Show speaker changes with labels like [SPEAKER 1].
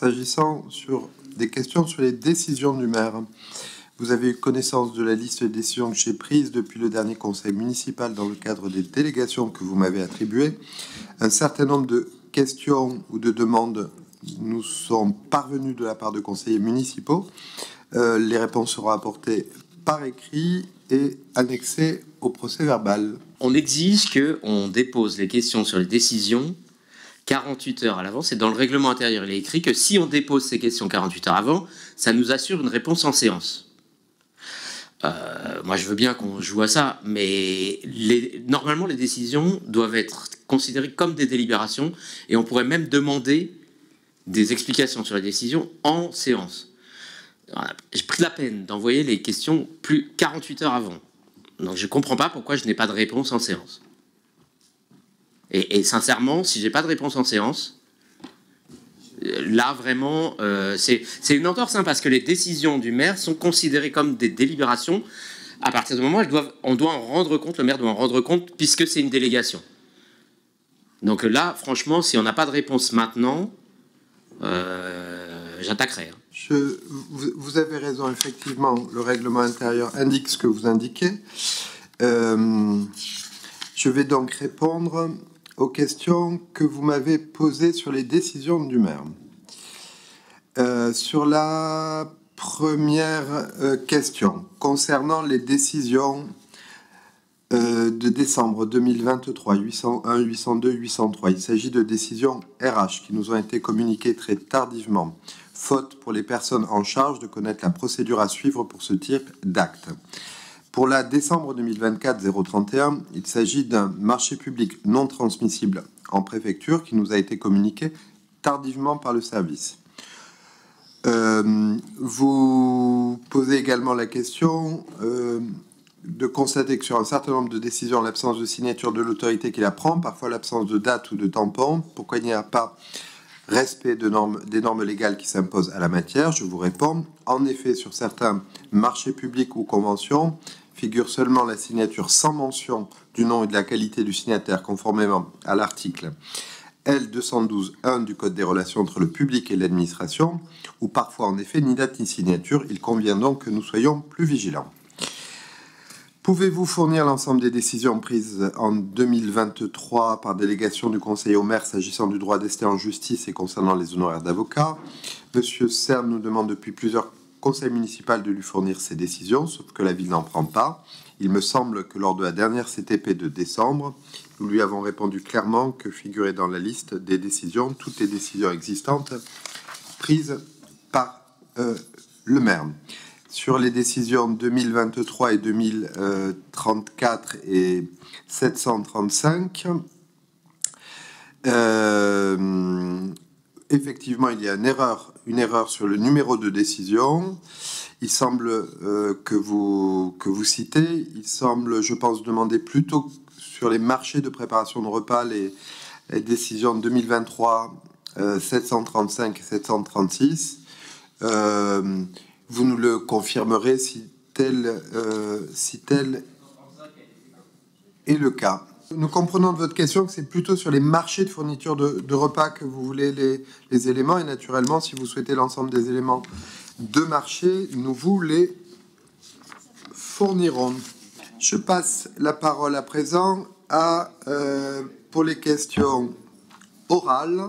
[SPEAKER 1] s'agissant des questions sur les décisions du maire. Vous avez eu connaissance de la liste des décisions que j'ai prises depuis le dernier conseil municipal dans le cadre des délégations que vous m'avez attribuées. Un certain nombre de questions ou de demandes nous sont parvenues de la part de conseillers municipaux. Les réponses seront apportées par écrit et annexées au procès verbal.
[SPEAKER 2] On exige qu'on dépose les questions sur les décisions 48 heures à l'avance, et dans le règlement intérieur, il est écrit que si on dépose ces questions 48 heures avant, ça nous assure une réponse en séance. Moi, je veux bien qu'on joue à ça, mais normalement, les décisions doivent être considérées comme des délibérations, et on pourrait même demander des explications sur les décisions en séance. J'ai pris la peine d'envoyer les questions 48 heures avant. Donc, je ne comprends pas pourquoi je n'ai pas de réponse en séance. Et sincèrement, si j'ai pas de réponse en séance, là vraiment, c'est une entorse, hein, parce que les décisions du maire sont considérées comme des délibérations. À partir du moment où on doit en rendre compte, le maire doit en rendre compte, puisque c'est une délégation. Donc là, franchement, si on n'a pas de réponse maintenant, j'attaquerai.
[SPEAKER 1] Vous avez raison, effectivement, le règlement intérieur indique ce que vous indiquez. Je vais donc répondre aux questions que vous m'avez posées sur les décisions du maire. Sur la première question, concernant les décisions de décembre 2023, 801, 802, 803, il s'agit de décisions RH qui nous ont été communiquées très tardivement, faute pour les personnes en charge de connaître la procédure à suivre pour ce type d'acte. Pour la décembre 2024-031, il s'agit d'un marché public non transmissible en préfecture qui nous a été communiqué tardivement par le service. Vous posez également la question de constater que sur un certain nombre de décisions, l'absence de signature de l'autorité qui la prend, parfois l'absence de date ou de tampon, pourquoi il n'y a pas respect des normes légales qui s'imposent à la matière? Je vous réponds, en effet, sur certains marchés publics ou conventions, figure seulement la signature sans mention du nom et de la qualité du signataire, conformément à l'article L212.1 du Code des relations entre le public et l'administration, ou parfois en effet ni date ni signature. Il convient donc que nous soyons plus vigilants. Pouvez-vous fournir l'ensemble des décisions prises en 2023 par délégation du conseiller au maire s'agissant du droit d'ester en justice et concernant les honoraires d'avocat? Monsieur Cerne nous demande depuis plusieurs conseils municipaux de lui fournir ces décisions, sauf que la ville n'en prend pas. Il me semble que lors de la dernière CTP de décembre, nous lui avons répondu clairement que figuraient dans la liste des décisions toutes les décisions existantes prises par le maire. Sur les décisions 2023 et 2034 et 735, effectivement, il y a une erreur sur le numéro de décision. Il semble que vous citez, il semble, je pense, demander plutôt sur les marchés de préparation de repas, les décisions de 2023, 735 et 736. Vous nous le confirmerez si tel est le cas. Nous comprenons de votre question que c'est plutôt sur les marchés de fourniture de repas que vous voulez les éléments, et naturellement, si vous souhaitez l'ensemble des éléments de marché, nous vous les fournirons. Je passe la parole à présent pour les questions orales.